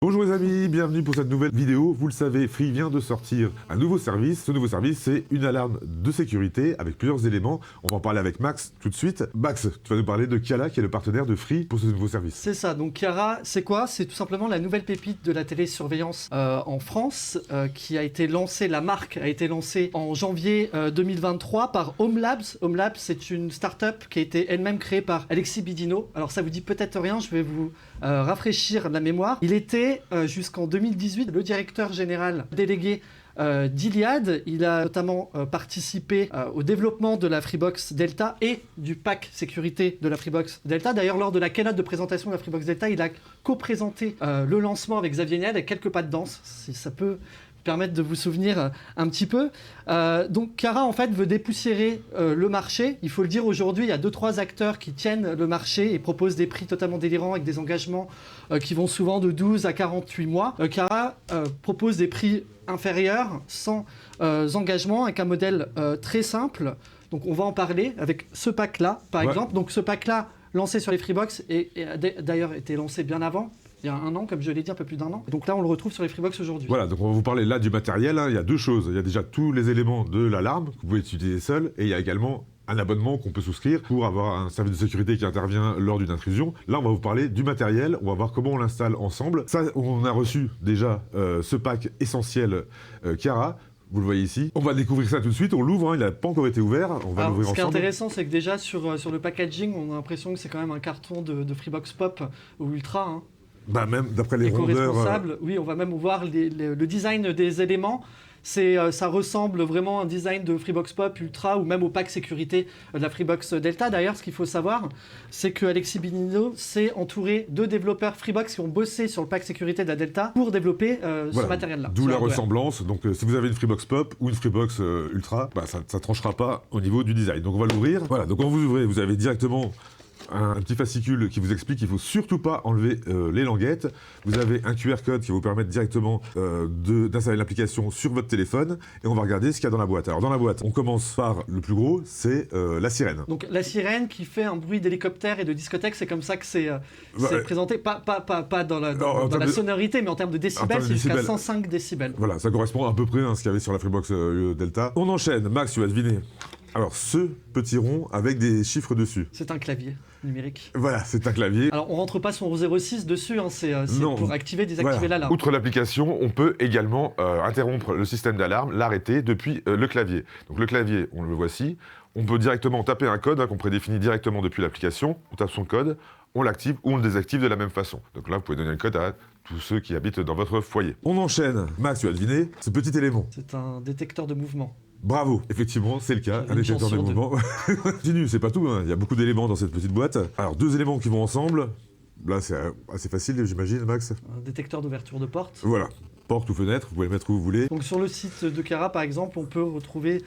Bonjour les amis, bienvenue pour cette nouvelle vidéo. Vous le savez, Free vient de sortir un nouveau service. Ce nouveau service, c'est une alarme de sécurité avec plusieurs éléments. On va en parler avec Max tout de suite. Max, tu vas nous parler de Kiara, qui est le partenaire de Free pour ce nouveau service. C'est ça, donc Kiara, c'est quoi? C'est tout simplement la nouvelle pépite de la télésurveillance en France, qui a été lancée, la marque a été lancée en janvier 2023 par Home Labs. Home Labs, c'est une start-up qui a été elle-même créée par Alexis Bidino. Alors ça vous dit peut-être rien, je vais vous rafraîchir la mémoire. Il était jusqu'en 2018 le directeur général délégué d'Iliad. Il a notamment participé au développement de la Freebox Delta et du pack sécurité de la Freebox Delta. D'ailleurs, lors de la keynote de présentation de la Freebox Delta, il a co-présenté le lancement avec Xavier Niel et quelques pas de danse, si ça peut permettre de vous souvenir un petit peu. Donc Kiara en fait veut dépoussiérer le marché. Il faut le dire, aujourd'hui il y a 2-3 acteurs qui tiennent le marché et proposent des prix totalement délirants avec des engagements qui vont souvent de 12 à 48 mois. Kiara propose des prix inférieurs, sans engagement, avec un modèle très simple. Donc on va en parler avec ce pack là par exemple. Donc ce pack là lancé sur les Freebox et d'ailleurs été lancé bien avant. Il y a un an, comme je l'ai dit, un peu plus d'un an. Donc là, on le retrouve sur les Freebox aujourd'hui. Voilà, donc on va vous parler là du matériel. Il y a deux choses. Il y a déjà tous les éléments de l'alarme que vous pouvez utiliser seul. Et il y a également un abonnement qu'on peut souscrire pour avoir un service de sécurité qui intervient lors d'une intrusion. Là, on va vous parler du matériel. On va voir comment on l'installe ensemble. Ça, on a reçu déjà ce pack essentiel Kiara. Vous le voyez ici. On va découvrir ça tout de suite. On l'ouvre, il n'a pas encore été ouvert. On va l'ouvrir ensemble. Ce qui est intéressant, c'est que déjà sur le packaging, on a l'impression que c'est quand même un carton de Freebox Pop ou Ultra. Bah même d'après les rondeurs. Oui, on va même voir le design des éléments. Ça ressemble vraiment à un design de Freebox Pop Ultra ou même au pack sécurité de la Freebox Delta. D'ailleurs, ce qu'il faut savoir, c'est que Alexis Bidino s'est entouré de développeurs Freebox qui ont bossé sur le pack sécurité de la Delta pour développer ce matériel-là. D'où la ressemblance. Donc si vous avez une Freebox Pop ou une Freebox Ultra, bah, ça ne tranchera pas au niveau du design. Donc on va l'ouvrir. Voilà, donc quand vous ouvrez, vous avez directement un petit fascicule qui vous explique qu'il ne faut surtout pas enlever les languettes. Vous avez un QR code qui va vous permettre directement d'installer l'application sur votre téléphone et on va regarder ce qu'il y a dans la boîte. Alors dans la boîte, on commence par le plus gros, c'est la sirène. Donc la sirène qui fait un bruit d'hélicoptère et de discothèque, c'est comme ça que c'est présenté, pas dans la sonorité, mais en termes de décibels, c'est jusqu'à 105 décibels. Voilà, ça correspond à peu près à ce qu'il y avait sur la Freebox Delta. On enchaîne, Max, tu vas deviner. Alors, ce petit rond avec des chiffres dessus. C'est un clavier numérique. Voilà, c'est un clavier. Alors, on rentre pas son 06 dessus, c'est pour activer, désactiver l'alarme. Outre l'application, on peut également interrompre le système d'alarme, l'arrêter depuis le clavier. Donc le clavier, on le voici. On peut directement taper un code qu'on prédéfinit directement depuis l'application. On tape son code, on l'active ou on le désactive de la même façon. Donc là, vous pouvez donner le code à tous ceux qui habitent dans votre foyer. On enchaîne. Max, tu as deviné ce petit élément. C'est un détecteur de mouvement. Bravo, effectivement, c'est le cas, un détecteur de mouvement. Continue, c'est pas tout, il y a beaucoup d'éléments dans cette petite boîte. Alors, deux éléments qui vont ensemble. Là, c'est assez facile, j'imagine, Max. Un détecteur d'ouverture de porte. Voilà, porte ou fenêtre, vous pouvez le mettre où vous voulez. Donc, sur le site de Kiara, par exemple, on peut retrouver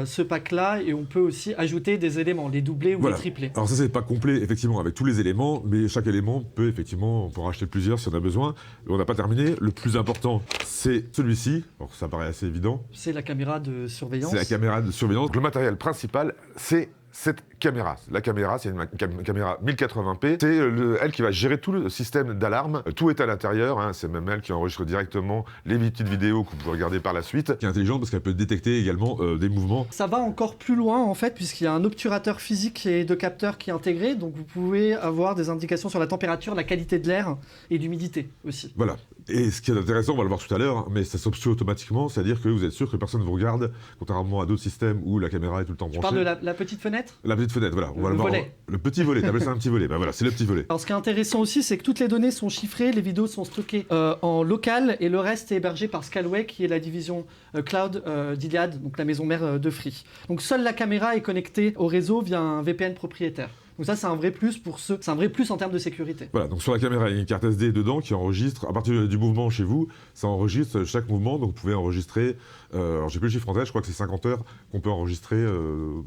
ce pack-là et on peut aussi ajouter des éléments, les doublés ou les triplés. Alors ça, c'est pas complet, effectivement, avec tous les éléments, mais chaque élément peut, effectivement, on peut en acheter plusieurs si on a besoin. Et on n'a pas terminé. Le plus important, c'est celui-ci. Alors ça paraît assez évident. C'est la caméra de surveillance. C'est la caméra de surveillance. Donc, le matériel principal, c'est cette caméra. La caméra, c'est une caméra 1080p. C'est elle qui va gérer tout le système d'alarme. Tout est à l'intérieur. C'est même elle qui enregistre directement les petites vidéos que vous pouvez regarder par la suite. Qui est intelligente parce qu'elle peut détecter également des mouvements. Ça va encore plus loin en fait, puisqu'il y a un obturateur physique et de capteurs qui est intégré. Donc vous pouvez avoir des indications sur la température, la qualité de l'air et l'humidité aussi. Voilà. Et ce qui est intéressant, on va le voir tout à l'heure, mais ça s'obtue automatiquement, c'est-à-dire que vous êtes sûr que personne ne vous regarde, contrairement à d'autres systèmes où la caméra est tout le temps branchée. Tu parles de la petite fenêtre ? La petite fenêtre, voilà. On va le voir. volet. Le petit volet, t'appelles ça un petit volet. Ben voilà, c'est le petit volet. Alors ce qui est intéressant aussi, c'est que toutes les données sont chiffrées, les vidéos sont stockées en local et le reste est hébergé par Scalway, qui est la division cloud d'Iliad, donc la maison mère de Free. Donc seule la caméra est connectée au réseau via un VPN propriétaire. Donc ça, c'est un vrai plus c'est un vrai plus en termes de sécurité. Voilà, donc sur la caméra, il y a une carte SD dedans qui enregistre, à partir du mouvement chez vous, ça enregistre chaque mouvement, donc vous pouvez enregistrer, alors j'ai plus le chiffre en tête, je crois que c'est 50 heures qu'on peut enregistrer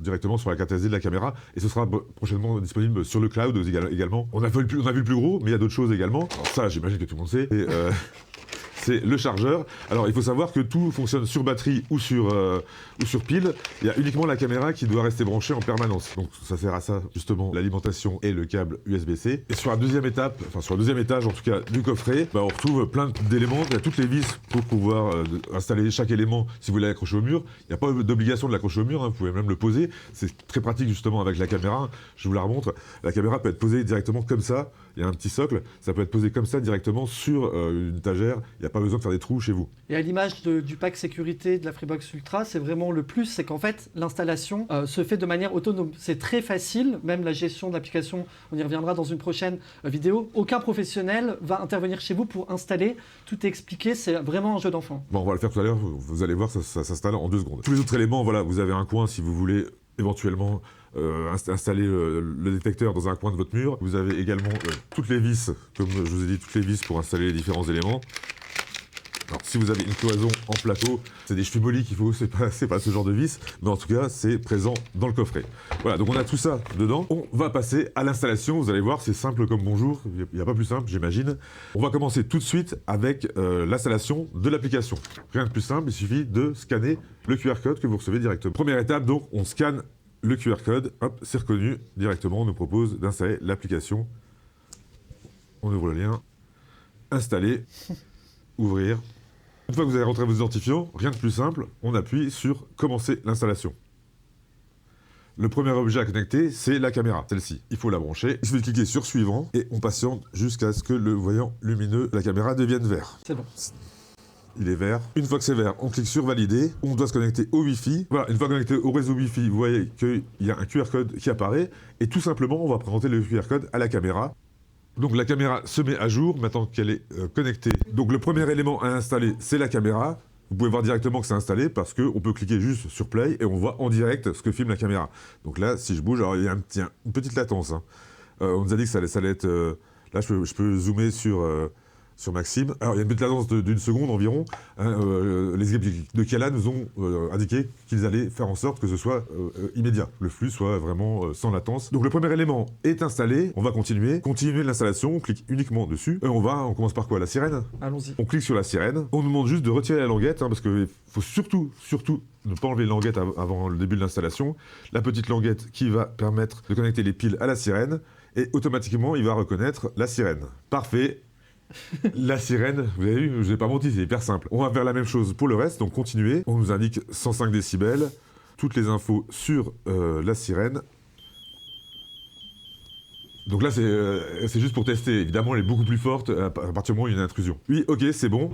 directement sur la carte SD de la caméra, et ce sera prochainement disponible sur le cloud également. On a vu le plus gros, mais il y a d'autres choses également. Alors ça, j'imagine que tout le monde sait. c'est le chargeur. Alors il faut savoir que tout fonctionne sur batterie ou sur pile. Il y a uniquement la caméra qui doit rester branchée en permanence. Donc ça sert à ça justement, l'alimentation et le câble USB-C. Et sur la deuxième étape, enfin sur le deuxième étage en tout cas du coffret, on retrouve plein d'éléments. Il y a toutes les vis pour pouvoir installer chaque élément si vous voulez l'accrocher au mur. Il n'y a pas d'obligation de l'accrocher au mur, vous pouvez même le poser. C'est très pratique justement avec la caméra. Je vous la remontre. La caméra peut être posée directement comme ça. Il y a un petit socle, ça peut être posé comme ça directement sur une étagère. Il n'y a pas besoin de faire des trous chez vous. Et à l'image du pack sécurité de la Freebox Ultra, c'est vraiment le plus, c'est qu'en fait, l'installation se fait de manière autonome. C'est très facile, même la gestion de l'application, on y reviendra dans une prochaine vidéo. Aucun professionnel va intervenir chez vous pour installer. Tout est expliqué, c'est vraiment un jeu d'enfant. Bon, on va le faire tout à l'heure, vous allez voir, ça s'installe en 2 secondes. Tous les autres éléments, voilà, vous avez un coin si vous voulez éventuellement installer le détecteur dans un coin de votre mur. Vous avez également toutes les vis, comme je vous ai dit, toutes les vis pour installer les différents éléments. Alors, si vous avez une cloison en plateau, c'est des chevilles qu'il faut, c'est pas ce genre de vis, mais en tout cas, c'est présent dans le coffret. Voilà, donc on a tout ça dedans. On va passer à l'installation. Vous allez voir, c'est simple comme bonjour. Il n'y a pas plus simple, j'imagine. On va commencer tout de suite avec l'installation de l'application. Rien de plus simple, il suffit de scanner le QR code que vous recevez directement. Première étape, donc, on scanne le QR code. Hop, c'est reconnu directement. On nous propose d'installer l'application. On ouvre le lien. Installer. Ouvrir. Une fois que vous avez rentré vos identifiants, rien de plus simple, on appuie sur « Commencer l'installation ». Le premier objet à connecter, c'est la caméra, celle-ci. Il faut la brancher. Il suffit de cliquer sur « Suivant » et on patiente jusqu'à ce que le voyant lumineux de la caméra devienne vert. C'est bon. Il est vert. Une fois que c'est vert, on clique sur « Valider ». On doit se connecter au Wi-Fi. Voilà, une fois connecté au réseau Wi-Fi, vous voyez qu'il y a un QR code qui apparaît. Et tout simplement, on va présenter le QR code à la caméra. Donc la caméra se met à jour maintenant qu'elle est connectée. Donc le premier élément à installer, c'est la caméra. Vous pouvez voir directement que c'est installé parce qu'on peut cliquer juste sur Play et on voit en direct ce que filme la caméra. Donc là, si je bouge, alors il y a une petite latence. On nous a dit que ça allait être... là, je peux zoomer sur Maxime. Alors il y a une petite latence d'une seconde environ. Les équipes de Kiala nous ont indiqué qu'ils allaient faire en sorte que ce soit immédiat. Le flux soit vraiment sans latence. Donc le premier élément est installé. On va continuer l'installation. On clique uniquement dessus. Et on commence par quoi? La sirène? Allons-y. On clique sur la sirène. On nous demande juste de retirer la languette parce qu'il faut surtout ne pas enlever la languette avant le début de l'installation. La petite languette qui va permettre de connecter les piles à la sirène. Et automatiquement, il va reconnaître la sirène. Parfait. La sirène, vous avez vu, je vous ai pas menti, c'est hyper simple. On va faire la même chose pour le reste, donc continuer. On nous indique 105 décibels, toutes les infos sur la sirène. Donc là, c'est juste pour tester. Évidemment, elle est beaucoup plus forte à partir du moment où il y a une intrusion. Oui, ok, c'est bon.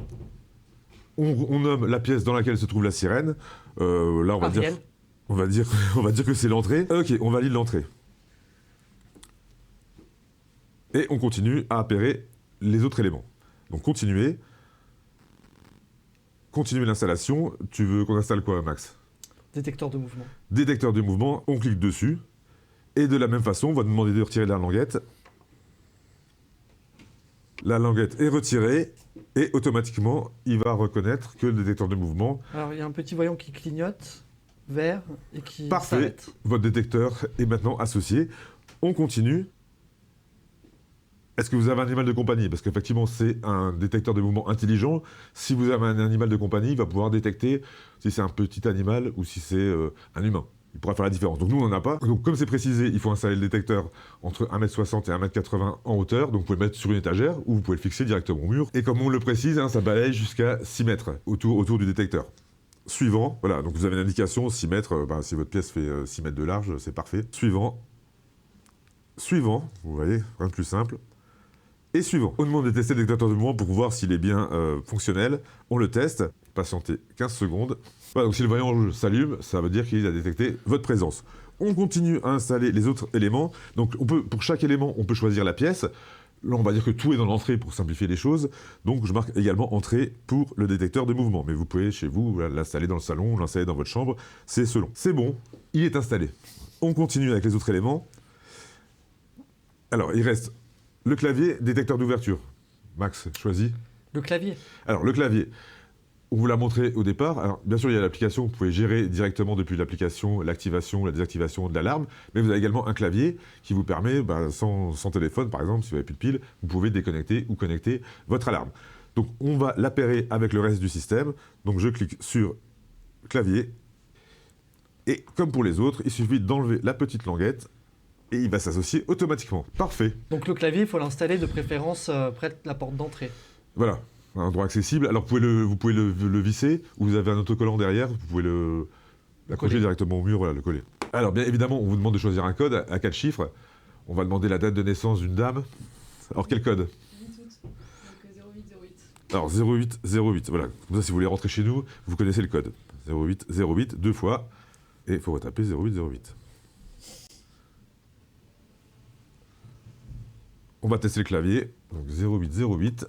On nomme la pièce dans laquelle se trouve la sirène. Là, on va dire que c'est l'entrée. Ok, on valide l'entrée. Et on continue à appairer les autres éléments. Donc continuer l'installation. Tu veux qu'on installe quoi, Max? Détecteur de mouvement. Détecteur de mouvement, on clique dessus. Et de la même façon, on va demander de retirer la languette. La languette est retirée et automatiquement, il va reconnaître que le détecteur de mouvement... Alors, il y a un petit voyant qui clignote, vert, et qui Parfait. s'arrête. Votre détecteur est maintenant associé. On continue. Est-ce que vous avez un animal de compagnie? Parce qu'effectivement, c'est un détecteur de mouvement intelligent. Si vous avez un animal de compagnie, il va pouvoir détecter si c'est un petit animal ou si c'est un humain. Il pourra faire la différence. Donc nous, on n'en a pas. Donc comme c'est précisé, il faut installer le détecteur entre 1m60 et 1m80 en hauteur. Donc vous pouvez le mettre sur une étagère ou vous pouvez le fixer directement au mur. Et comme on le précise, ça balaye jusqu'à 6 mètres autour du détecteur. Suivant, voilà, donc vous avez une indication, 6 mètres, si votre pièce fait 6 mètres de large, c'est parfait. Suivant, vous voyez, rien de plus simple. Et suivant, on demande de tester le détecteur de mouvement pour voir s'il est bien fonctionnel. On le teste, patientez 15 secondes. Voilà, donc si le voyant rouge s'allume, ça veut dire qu'il a détecté votre présence. On continue à installer les autres éléments. Donc pour chaque élément, on peut choisir la pièce. Là, on va dire que tout est dans l'entrée pour simplifier les choses. Donc je marque également entrée pour le détecteur de mouvement. Mais vous pouvez chez vous l'installer dans le salon, l'installer dans votre chambre, c'est selon. C'est bon, il est installé. On continue avec les autres éléments. Alors, il reste le clavier, détecteur d'ouverture. Max, choisis. Le clavier. Alors, le clavier, on vous l'a montré au départ. Alors, bien sûr, il y a l'application, vous pouvez gérer directement depuis l'application l'activation, la désactivation de l'alarme, mais vous avez également un clavier qui vous permet, sans téléphone par exemple, si vous n'avez plus de pile, vous pouvez déconnecter ou connecter votre alarme. Donc on va l'appairer avec le reste du système. Donc je clique sur clavier. Et comme pour les autres, il suffit d'enlever la petite languette et il va s'associer automatiquement. Parfait. Donc le clavier, il faut l'installer de préférence près de la porte d'entrée. Voilà, un endroit accessible. Alors vous pouvez le visser, ou vous avez un autocollant derrière, vous pouvez l'accrocher directement au mur, voilà, le coller. Alors bien évidemment, on vous demande de choisir un code à 4 chiffres. On va demander la date de naissance d'une dame. Alors quel code? 8 août, donc 0808. Alors 0808, voilà. Comme ça, si vous voulez rentrer chez nous, vous connaissez le code. 0808, 2 fois, et il faut retaper 0808. On va tester le clavier, donc 0808.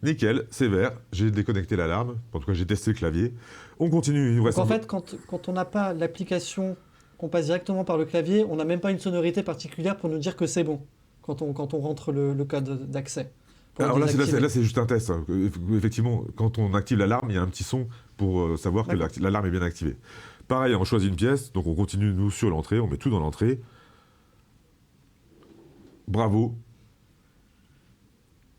Nickel, c'est vert, j'ai déconnecté l'alarme, en tout cas j'ai testé le clavier. On continue, il nous reste... Donc en fait, quand on n'a pas l'application, qu'on passe directement par le clavier, on n'a même pas une sonorité particulière pour nous dire que c'est bon, quand on rentre le code d'accès. Alors là, c'est juste un test. Hein. Effectivement, quand on active l'alarme, il y a un petit son pour savoir que l'alarme est bien activée. Pareil, on choisit une pièce, donc on continue, nous, sur l'entrée, on met tout dans l'entrée. Bravo.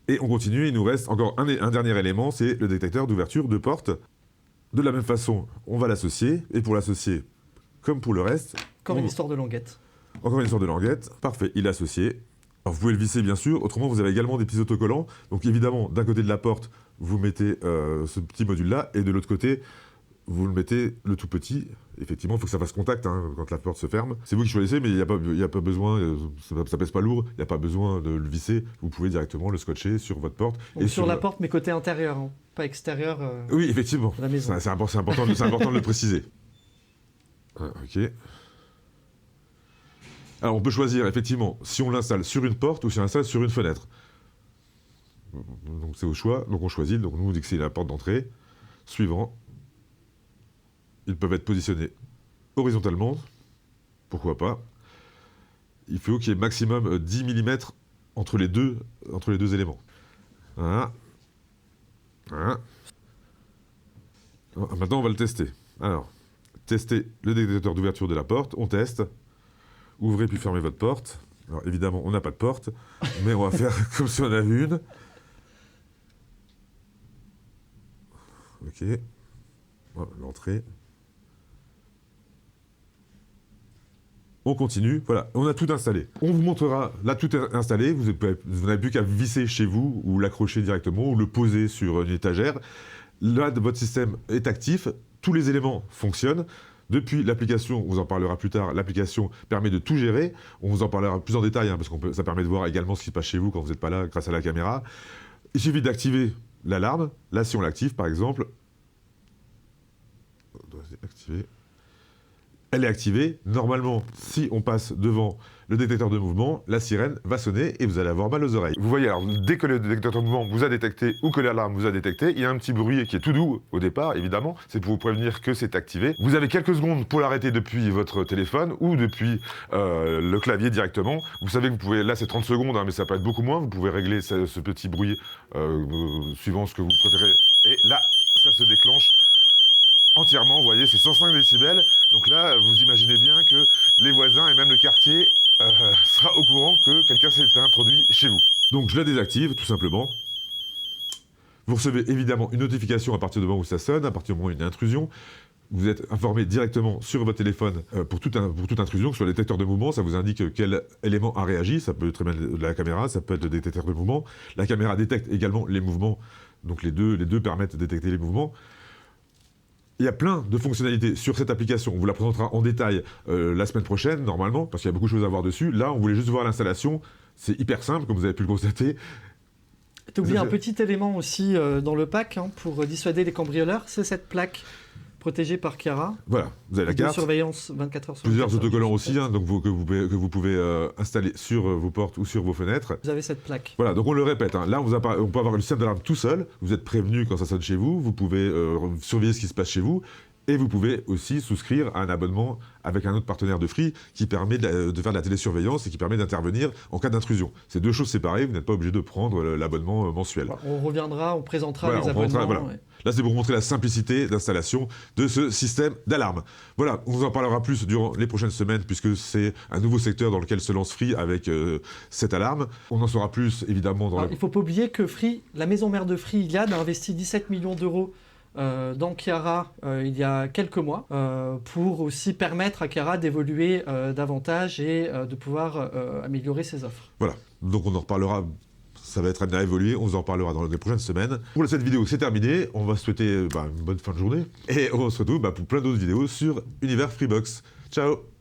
Et on continue, il nous reste encore un dernier élément, c'est le détecteur d'ouverture de porte. De la même façon, on va l'associer, et pour l'associer, comme pour le reste... Encore une histoire de languette. Encore une histoire de languette, parfait, il est associé. Alors vous pouvez le visser bien sûr, autrement vous avez également des petits autocollants. Donc évidemment, d'un côté de la porte, vous mettez ce petit module-là, et de l'autre côté, vous le mettez le tout petit. Effectivement, il faut que ça fasse contact hein, quand la porte se ferme. C'est vous qui choisissez, mais il n'y a pas besoin, ça pèse pas lourd, il n'y a pas besoin de le visser. Vous pouvez directement le scotcher sur votre porte. Donc et sur la porte, mais côté intérieur, hein, pas extérieur. Oui, effectivement. La maison. C'est important de le préciser. Ok. Alors on peut choisir effectivement si on l'installe sur une porte ou si on l'installe sur une fenêtre. Donc c'est au choix. Donc on choisit. Donc nous on dit que c'est la porte d'entrée. Suivant. Ils peuvent être positionnés horizontalement. Pourquoi pas. Il faut qu'il y ait maximum 10 mm entre les deux éléments. Voilà. Voilà. Maintenant on va le tester. Alors, tester le détecteur d'ouverture de la porte. On teste. Ouvrez puis fermez votre porte. Alors évidemment, on n'a pas de porte, mais on va faire comme si on en avait une. Ok. Voilà, l'entrée. On continue. Voilà, on a tout installé. On vous montrera, là tout est installé. Vous n'avez plus qu'à visser chez vous ou l'accrocher directement ou le poser sur une étagère. Là, votre système est actif. Tous les éléments fonctionnent. Depuis l'application, on vous en parlera plus tard, l'application permet de tout gérer. On vous en parlera plus en détail, hein, parce que ça permet de voir également ce qui se passe chez vous quand vous n'êtes pas là grâce à la caméra. Il suffit d'activer l'alarme. Là, si on l'active, par exemple, elle est activée. Normalement, si on passe devant le détecteur de mouvement, la sirène va sonner et vous allez avoir mal aux oreilles. Vous voyez, alors, dès que le détecteur de mouvement vous a détecté ou que l'alarme vous a détecté, il y a un petit bruit qui est tout doux au départ, évidemment. C'est pour vous prévenir que c'est activé. Vous avez quelques secondes pour l'arrêter depuis votre téléphone ou depuis le clavier directement. Vous savez que vous pouvez, là c'est 30 secondes, hein, mais ça peut être beaucoup moins. Vous pouvez régler ce petit bruit suivant ce que vous préférez. Et là, ça se déclenche entièrement, vous voyez, c'est 105 décibels. Donc là, vous imaginez bien que les voisins et même le quartier sera au courant que quelqu'un s'est introduit chez vous. Donc je la désactive, tout simplement. Vous recevez évidemment une notification à partir du moment où ça sonne, à partir du moment où il y a une intrusion. Vous êtes informé directement sur votre téléphone pour toute intrusion, sur le détecteur de mouvement, ça vous indique quel élément a réagi, ça peut être très bien la caméra, ça peut être le détecteur de mouvement. La caméra détecte également les mouvements, donc les deux permettent de détecter les mouvements. Il y a plein de fonctionnalités sur cette application. On vous la présentera en détail la semaine prochaine, normalement, parce qu'il y a beaucoup de choses à voir dessus. Là, on voulait juste voir l'installation. C'est hyper simple, comme vous avez pu le constater. Tu as oublié un petit élément aussi dans le pack hein, pour dissuader les cambrioleurs, c'est cette plaque protégée par Chiara. Voilà, vous avez la carte. De surveillance 24 heures sur 24. Plusieurs autocollants aussi, hein, donc que vous pouvez installer sur vos portes ou sur vos fenêtres. Vous avez cette plaque. Voilà, donc on le répète, hein, là on peut avoir le système d'alarme tout seul, vous êtes prévenu quand ça sonne chez vous, vous pouvez surveiller ce qui se passe chez vous. Et vous pouvez aussi souscrire à un abonnement avec un autre partenaire de Free qui permet de faire de la télésurveillance et qui permet d'intervenir en cas d'intrusion. C'est deux choses séparées, vous n'êtes pas obligé de prendre l'abonnement mensuel. On reviendra, on présentera Voilà, les abonnements. voilà. Ouais. Là, c'est pour montrer la simplicité d'installation de ce système d'alarme. Voilà, on vous en parlera plus durant les prochaines semaines puisque c'est un nouveau secteur dans lequel se lance Free avec cette alarme. On en saura plus, évidemment, dans Alors, il ne faut pas oublier que Free, la maison mère de Free, Iliad, a investi 17 millions d'euros dans Chiara il y a quelques mois pour aussi permettre à Chiara d'évoluer davantage et de pouvoir améliorer ses offres. Voilà, donc on en reparlera, ça va être amené à évoluer, on vous en reparlera dans les prochaines semaines. Pour cette vidéo, c'est terminé, on va se souhaiter une bonne fin de journée et on se retrouve pour plein d'autres vidéos sur Univers Freebox. Ciao!